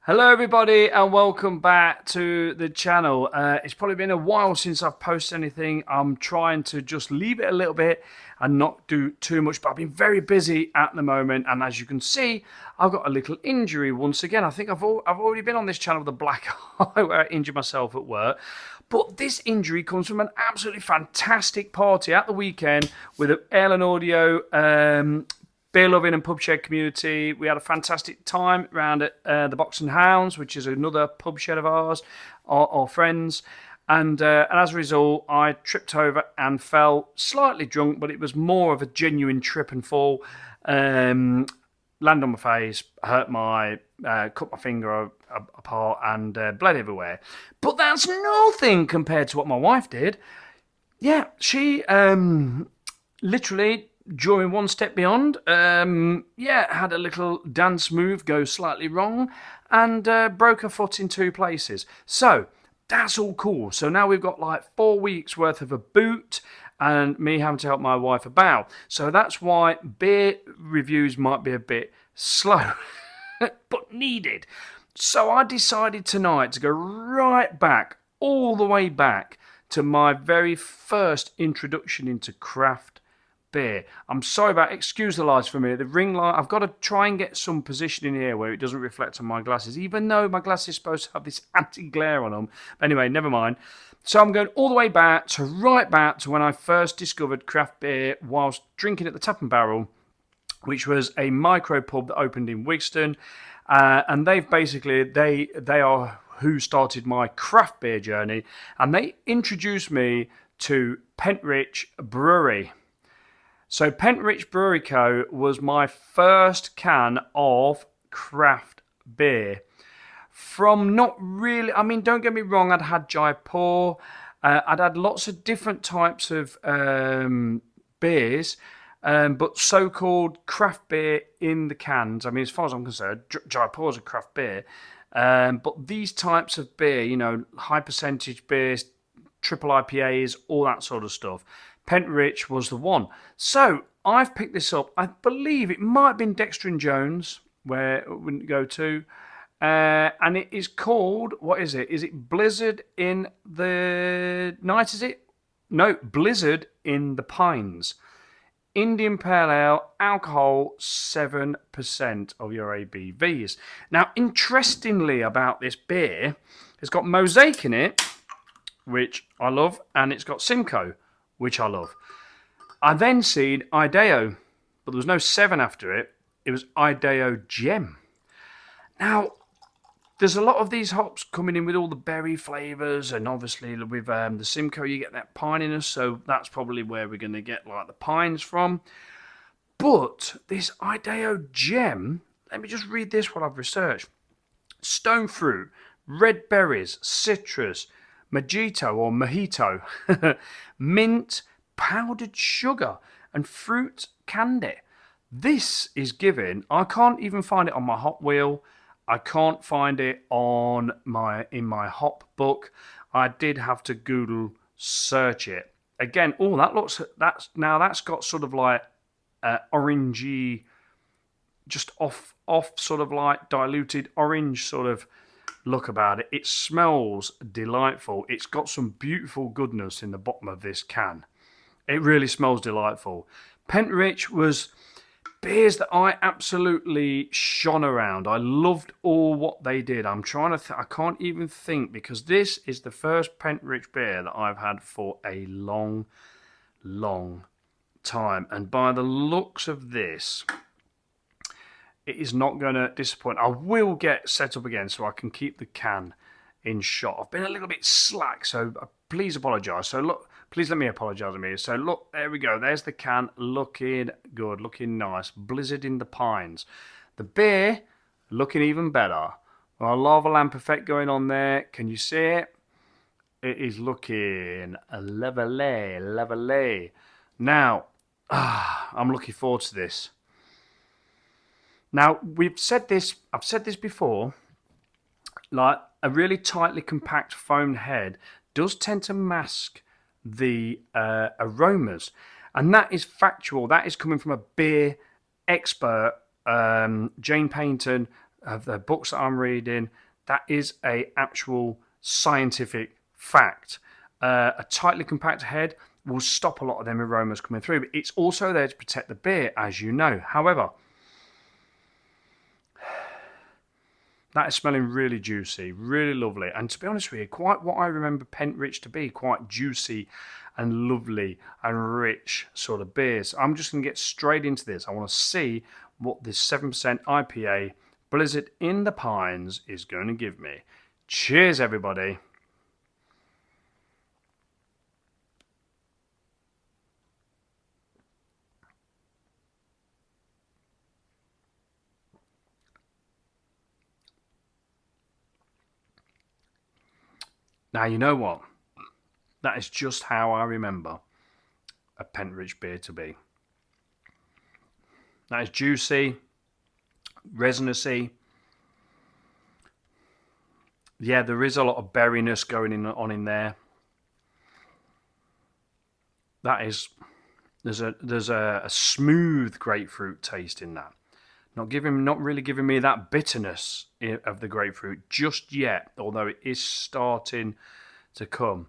Hello everybody and welcome back to the channel. It's probably been a while since I've posted anything. I'm trying to just leave it a little bit and not do too much, but I've been very busy at the moment, and as you can see, I've got a little injury once again. I think I've already been on this channel with a black eye where I injured myself at work. But this injury comes from an absolutely fantastic party at the weekend with an Ale and Audio beer loving and pub shed community. We had a fantastic time around at the Box and Hounds, which is another pub shed of ours, our friends. And as a result, I tripped over and fell slightly drunk, but it was more of a genuine trip and fall. Land on my face, cut my finger apart, and bled everywhere. But that's nothing compared to what my wife did. Yeah, she literally, during One Step Beyond, had a little dance move go slightly wrong and broke her foot in two places. So that's all cool. So now we've got like 4 weeks worth of a boot and me having to help my wife about. So that's why beer reviews might be a bit slow, but needed. So I decided tonight to go right back, all the way back to my very first introduction into craft beer. I'm sorry about, excuse the lights for me. The ring light, I've got to try and get some position in here where it doesn't reflect on my glasses, even though my glasses are supposed to have this anti-glare on them. Anyway, never mind. So I'm going all the way back to right back to when I first discovered craft beer whilst drinking at the Tap and Barrel, which was a micro pub that opened in Wigston. And they've basically, they are who started my craft beer journey. And they introduced me to Pentrich Brewery. So Pentrich Brewery Co. was my first can of craft beer. From not really, I mean, don't get me wrong, I'd had Jaipur, I'd had lots of different types of beers, but so-called craft beer in the cans. I mean, as far as I'm concerned, Jaipur is a craft beer. But these types of beer, you know, high percentage beers, triple IPAs, all that sort of stuff, Pentrich was the one. So I've picked this up. I believe it might have been Dexter and Jones where it wouldn't go to. And it is called, what is it? Is it Blizzard in the Night, is it? No, Blizzard in the Pines. Indian Pale Ale, alcohol 7% of your ABVs. Now, interestingly about this beer, it's got Mosaic in it, which I love, and it's got Simcoe, which I love. I then seen Idaho, but there was no 7 after it. It was Idaho Gem. Now, there's a lot of these hops coming in with all the berry flavours, and obviously with the Simcoe you get that pininess, so that's probably where we're going to get like the pines from. But this Idaho Gem, let me just read this what I've researched. Stone fruit, red berries, citrus, mojito, mint, powdered sugar, and fruit candy. This is given, I can't even find it on my Hop Wheel. I can't find it in my hop book. I did have to Google search it. Again, that's got sort of like orangey, just off sort of like diluted orange sort of look about it. It smells delightful. It's got some beautiful goodness in the bottom of this can. It really smells delightful. Pentrich was beers that I absolutely shone around. I loved all what they did. I'm trying to I can't even think, because this is the first Pentrich beer that I've had for a long, long time. And by the looks of this, it is not going to disappoint. I will get set up again so I can keep the can in shot. I've been a little bit slack, so please apologise. So look, please let me apologise to me. So look, there we go. There's the can, looking good, looking nice. Blizzard in the Pines. The beer, looking even better. A lava lamp effect going on there. Can you see it? It is looking lovely, lovely. Now, I'm looking forward to this. Now, I've said this before, like a really tightly compact foamed head does tend to mask the aromas, and that is factual. That is coming from a beer expert, Jane Paynton, of the books that I'm reading, that is a actual scientific fact. A tightly compacted head will stop a lot of them aromas coming through, but it's also there to protect the beer, as you know. However, that is smelling really juicy, really lovely, and to be honest with you, quite what I remember Pentrich to be, quite juicy and lovely and rich sort of beers. I'm just going to get straight into this. I want to see what this 7% IPA Blizzard in the Pines is going to give me. Cheers, everybody. Now, you know what? That is just how I remember a Pentrich beer to be. That is juicy, resinousy. Yeah, there is a lot of berryness going on in there. That is, there's a smooth grapefruit taste in that. Not really giving me that bitterness of the grapefruit just yet, although it is starting to come.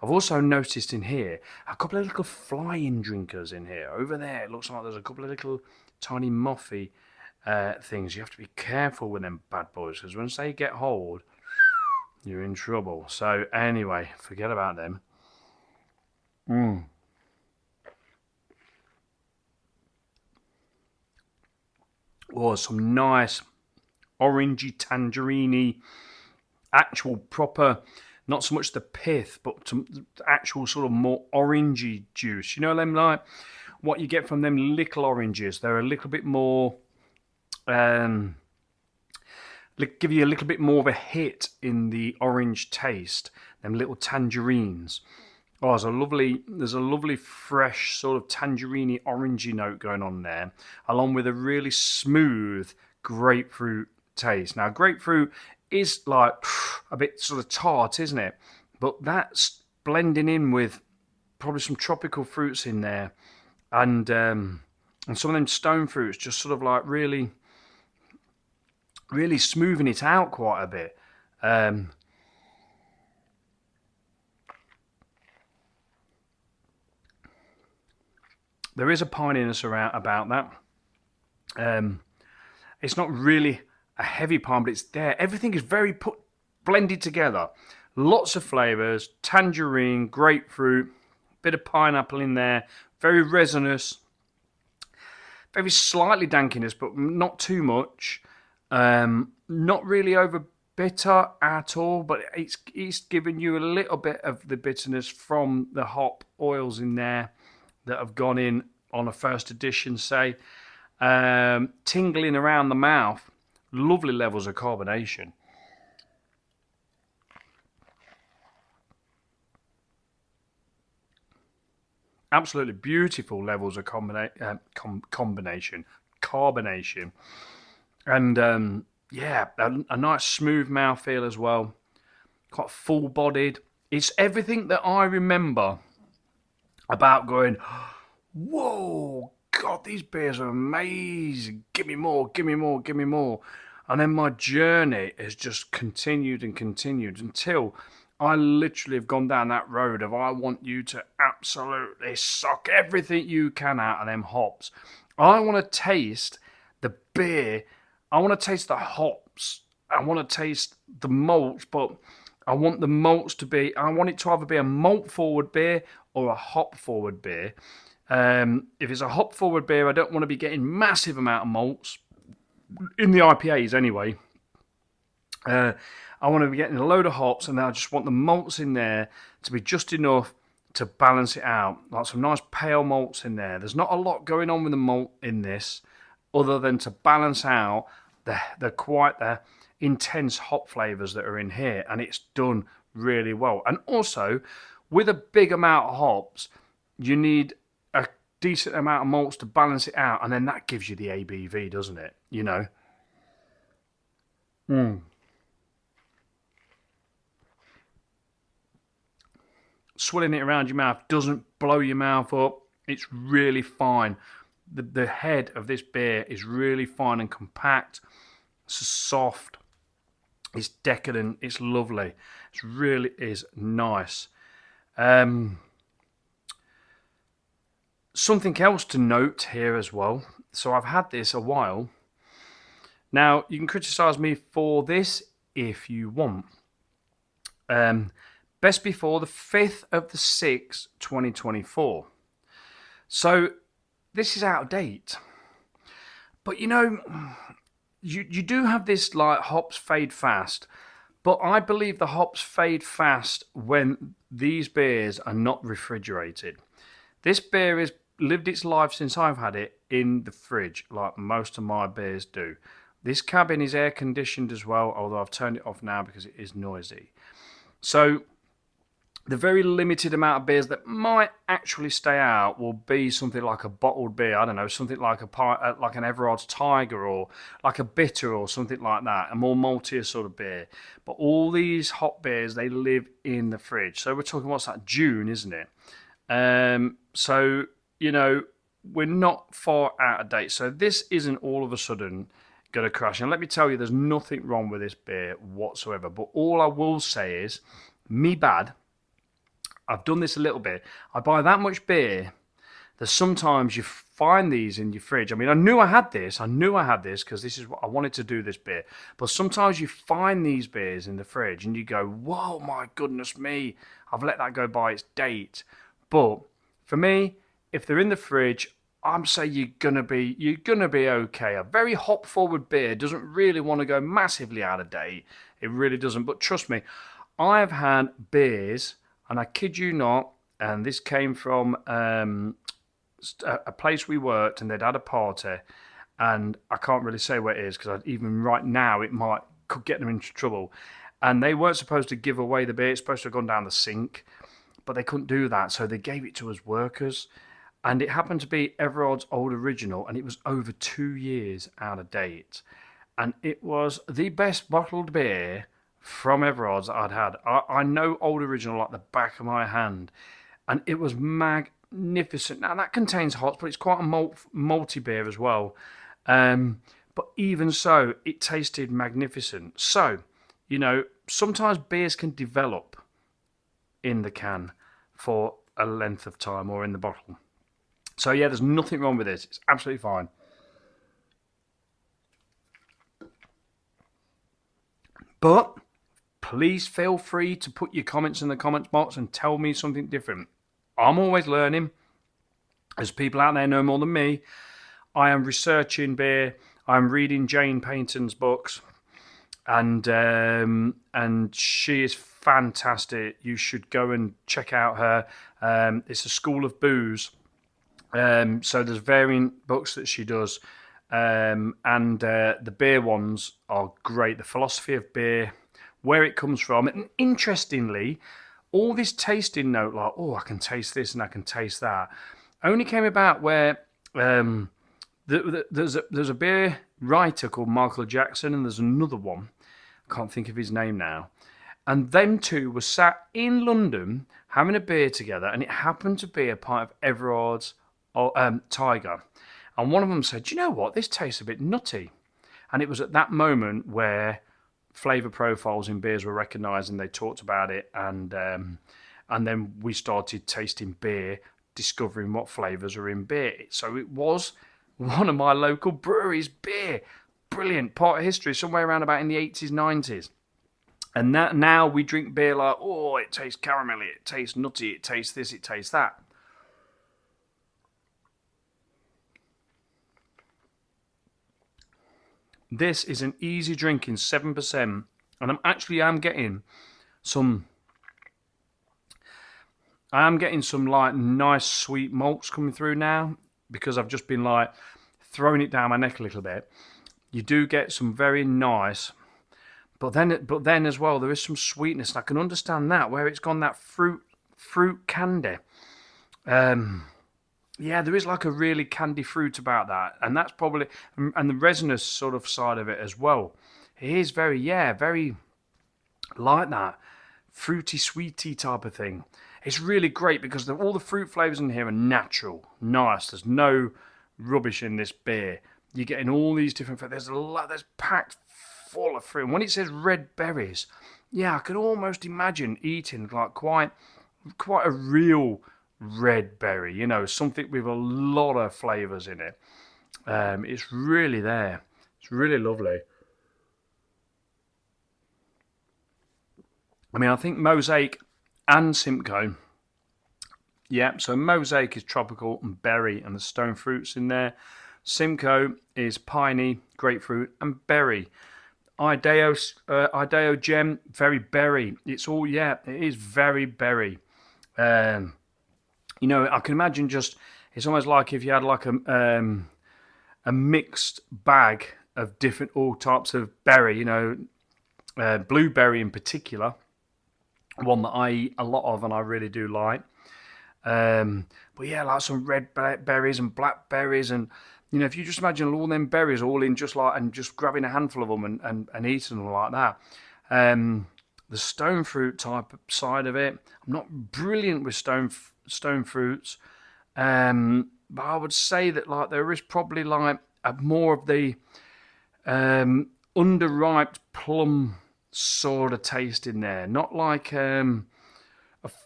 I've also noticed in here a couple of little flying drinkers in here. Over there, it looks like there's a couple of little tiny muffy things. You have to be careful with them bad boys, because once they get hold, you're in trouble. So anyway, forget about them. Oh, some nice orangey, tangerine-y, actual proper, not so much the pith, but some actual sort of more orangey juice. You know them, like what you get from them little oranges. They're a little bit more, give you a little bit more of a hit in the orange taste. Them little tangerines. Oh, there's a lovely fresh sort of tangerine orangey note going on there, along with a really smooth grapefruit taste. Now, grapefruit is like a bit sort of tart, isn't it? But that's blending in with probably some tropical fruits in there, and some of them stone fruits just sort of like really, really smoothing it out quite a bit. There is a pininess about that. It's not really a heavy pine, but it's there. Everything is very blended together. Lots of flavours, tangerine, grapefruit, bit of pineapple in there, very resinous, very slightly dankiness, but not too much. Not really over bitter at all, but it's giving you a little bit of the bitterness from the hop oils in there that have gone in on a first edition, say. Tingling around the mouth. Lovely levels of carbonation. Absolutely beautiful levels of combination. Carbonation. And yeah, a nice smooth mouthfeel as well. Quite full-bodied. It's everything that I remember about going, whoa, God, these beers are amazing. Give me more, give me more, give me more. And then my journey has just continued and continued until I literally have gone down that road of I want you to absolutely suck everything you can out of them hops. I want to taste the beer. I want to taste the hops. I want to taste the malts, but I want the malts to be, I want it to either be a malt forward beer or a hop forward beer. If it's a hop forward beer, I don't want to be getting massive amount of malts in the IPAs anyway. I want to be getting a load of hops, and I just want the malts in there to be just enough to balance it out. Like some nice pale malts in there. There's not a lot going on with the malt in this, other than to balance out the quite the intense hop flavours that are in here, and it's done really well. And also, with a big amount of hops, you need a decent amount of malts to balance it out, and then that gives you the ABV, doesn't it? You know. Swilling it around your mouth doesn't blow your mouth up. It's really fine. The head of this beer is really fine and compact. It's soft. It's decadent. It's lovely. It really is nice. Something else to note here as well. So I've had this a while. Now, you can criticise me for this if you want. Best before the 5th of the 6th, 2024. So this is out of date. But you know, you do have this like hops fade fast. But I believe the hops fade fast when these beers are not refrigerated. This beer has lived its life since I've had it in the fridge, like most of my beers do. This cabin is air conditioned as well, although I've turned it off now because it is noisy. So the very limited amount of beers that might actually stay out will be something like a bottled beer. I don't know, something like like an Everard's Tiger or like a bitter or something like that, a more maltier sort of beer. But all these hop beers, they live in the fridge. So we're talking, what's that, June, isn't it? So, you know, we're not far out of date. So this isn't all of a sudden going to crash. And let me tell you, there's nothing wrong with this beer whatsoever. But all I will say is, me bad. I've done this a little bit. I buy that much beer that sometimes you find these in your fridge. I mean, I knew I had this because this is what I wanted to do, this beer. But sometimes you find these beers in the fridge and you go, whoa, my goodness me, I've let that go by its date. But for me, if they're in the fridge, I'm saying you're gonna be okay. A very hop forward beer doesn't really want to go massively out of date. It really doesn't. But trust me, I've had beers, and I kid you not, and this came from a place we worked, and they'd had a party, and I can't really say where it is because even right now it could get them into trouble. And they weren't supposed to give away the beer; it's supposed to have gone down the sink, but they couldn't do that, so they gave it to us workers. And it happened to be Everard's Old Original, and it was over 2 years out of date. And it was the best bottled beer from Everard's that I'd had. I know Old Original like the back of my hand, and it was magnificent. Now, that contains hops, but it's quite a malty beer as well. But even so, it tasted magnificent. So, you know, sometimes beers can develop in the can for a length of time or in the bottle. So yeah, there's nothing wrong with this. It's absolutely fine. But please feel free to put your comments in the comments box and tell me something different. I'm always learning. As people out there know more than me, I am researching beer. I'm reading Jane Payton's books, and she is fantastic. You should go and check out her. It's a School of Booze. So there's varying books that she does, and the beer ones are great. The philosophy of beer, where it comes from, and interestingly, all this tasting note, like, oh, I can taste this and I can taste that, only came about where there's a beer writer called Michael Jackson, and there's another one, I can't think of his name now, and them two were sat in London having a beer together, and it happened to be a pint of Everard's Tiger, and one of them said, "Do you know what? This tastes a bit nutty." And it was at that moment where flavour profiles in beers were recognised, and they talked about it, and then we started tasting beer, discovering what flavours are in beer. So it was one of my local breweries' beer. Brilliant part of history, somewhere around about in the 80s, 90s. And that now we drink beer like, oh, it tastes caramelly, it tastes nutty, it tastes this, it tastes that. This is an easy drinking 7%, and I am getting some like nice sweet malts coming through now, because I've just been like throwing it down my neck a little bit. You do get some very nice, but then as well there is some sweetness, and I can understand that, where it's gone that fruit candy. Yeah, there is like a really candy fruit about that, and that's probably, and the resinous sort of side of it as well. It is very like that fruity, sweety type of thing. It's really great because all the fruit flavours in here are natural, nice. There's no rubbish in this beer. You're getting all these different. There's packed full of fruit. And when it says red berries, yeah, I can almost imagine eating like quite a real red berry, you know, something with a lot of flavours in it. It's really there. It's really lovely. I mean, I think Mosaic and Simcoe. Yeah, so Mosaic is tropical and berry, and the stone fruits in there. Simcoe is piney, grapefruit, and berry. Idaho Gem, very berry. It's all, yeah, it is very berry. You know, I can imagine just, it's almost like if you had like a mixed bag of different all types of berry, you know, blueberry in particular, one that I eat a lot of and I really do like. But yeah, like some red berries and blackberries, and you know, if you just imagine all them berries all in just like, and just grabbing a handful of them and eating them like that. The stone fruit type side of it, I'm not brilliant with stone fruits, but I would say that like there is probably like more of the underripe plum sort of taste in there, not like a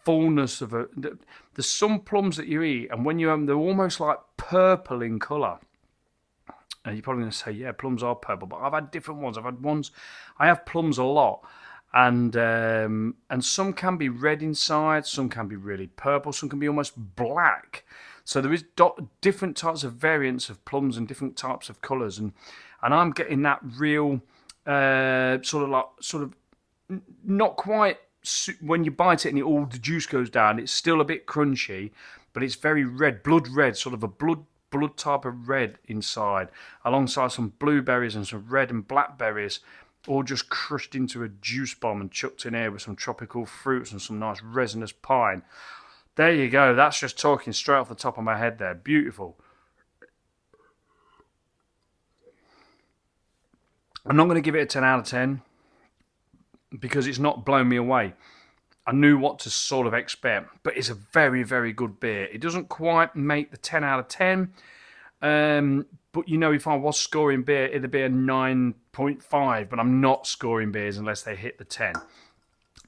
fullness of a. There's some plums that you eat, and when you have them, they're almost like purple in colour. And you're probably going to say, yeah, plums are purple, but I've had different ones. I have plums a lot, and some can be red inside, some can be really purple, some can be almost black. So there is different types of variants of plums and different types of colours, and I'm getting that real sort of not quite. When you bite it and all the juice goes down, it's still a bit crunchy, but it's very red, blood red, sort of a blood type of red inside, alongside some blueberries and some red and blackberries, all just crushed into a juice bomb and chucked in here with some tropical fruits and some nice resinous pine. There you go. That's just talking straight off the top of my head there. Beautiful. I'm not going to give it a 10 out of 10. Because it's not blown me away. I knew what to sort of expect, but it's a very, very good beer. It doesn't quite make the 10 out of 10, but you know, if I was scoring beer, it'd be a 9.5, but I'm not scoring beers unless they hit the 10.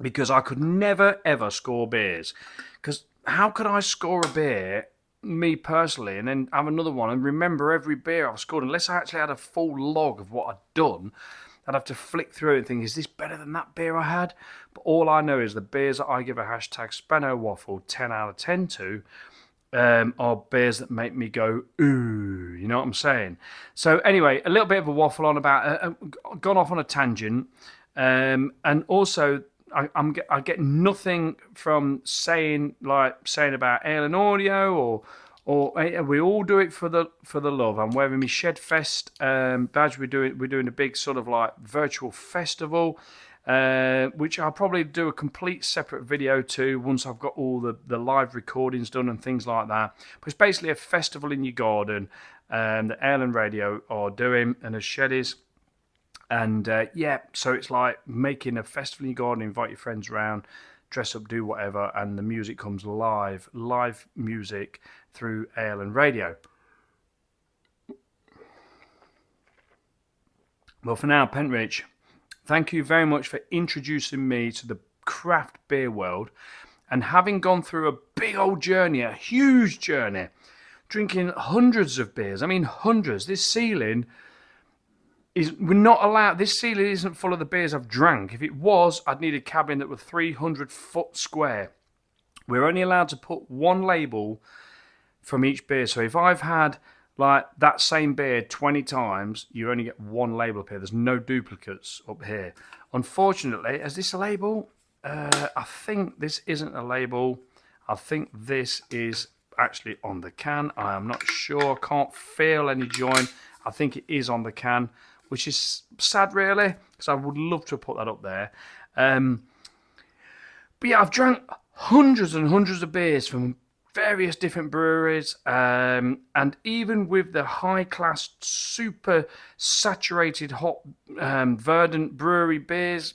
Because I could never, ever score beers. Because how could I score a beer, me personally, and then have another one and remember every beer I've scored, unless I actually had a full log of what I'd done? I'd have to flick through it and think, is this better than that beer I had? But all I know is the beers that I give a hashtag Speno Waffle 10 out of 10 to are beers that make me go, ooh, you know what I'm saying? So anyway, a little bit of a waffle on about, gone off on a tangent. And also, I get nothing from saying about ale and audio or we all do it for the love. I'm wearing my Shedfest badge. We're doing a big sort of like virtual festival, which I'll probably do a complete separate video to once I've got all the live recordings done and things like that. But it's basically a festival in your garden that Ale and Radio are doing, and as Shed is. And so it's like making a festival in your garden, invite your friends around, dress up, do whatever, and the music comes live music through Ale and Radio. Well, for now, Pentrich, thank you very much for introducing me to the craft beer world, and having gone through a big old journey, a huge journey, drinking hundreds of beers. I mean, hundreds. This ceiling we're not allowed. This ceiling isn't full of the beers I've drank. If it was, I'd need a cabin that was 300 foot square. We're only allowed to put one label from each beer. So if I've had like that same beer 20 times, you only get one label up here. There's no duplicates up here. Unfortunately, is this a label? I think this isn't a label. I think this is actually on the can. I am not sure. Can't feel any join. I think it is on the can, which is sad really, because I would love to have put that up there. But yeah, I've drank hundreds and hundreds of beers from various different breweries, and even with the high-class, super saturated, hot, verdant brewery beers,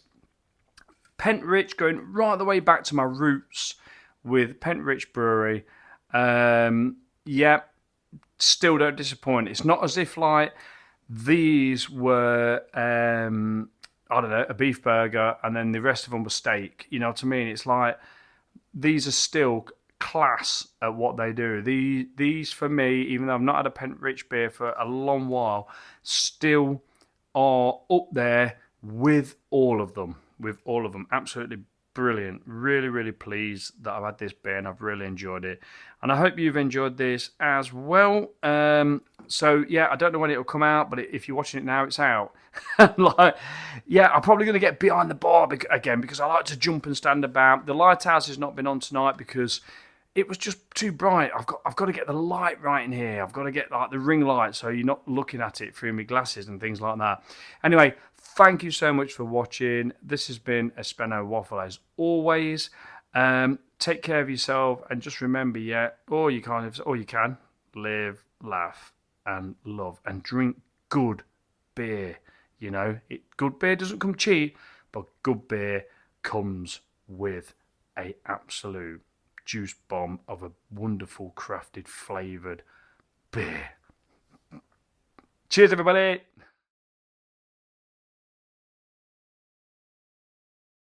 Pentrich, going right the way back to my roots with Pentrich Brewery, still don't disappoint. It's not as if like These were, I don't know, a beef burger, and then the rest of them were steak. You know what I mean? It's like, these are still class at what they do. These for me, even though I've not had a Pentrich beer for a long while, still are up there with all of them. With all of them, absolutely brilliant. Really, really pleased that I've had this beer and I've really enjoyed it. And I hope you've enjoyed this as well. So yeah, I don't know when it'll come out, but if you're watching it now, it's out. Like, yeah, I'm probably going to get behind the bar again because I like to jump and stand about. The lighthouse has not been on tonight because it was just too bright. I've got to get the light right in here. I've got to get like the ring light so you're not looking at it through my glasses and things like that. Anyway, thank you so much for watching. This has been a Speno Waffle as always. Take care of yourself and just remember, yeah, all you can live, laugh, and love, and drink good beer. You know, good beer doesn't come cheap, but good beer comes with a absolute juice bomb of a wonderful crafted flavoured beer. Cheers, everybody.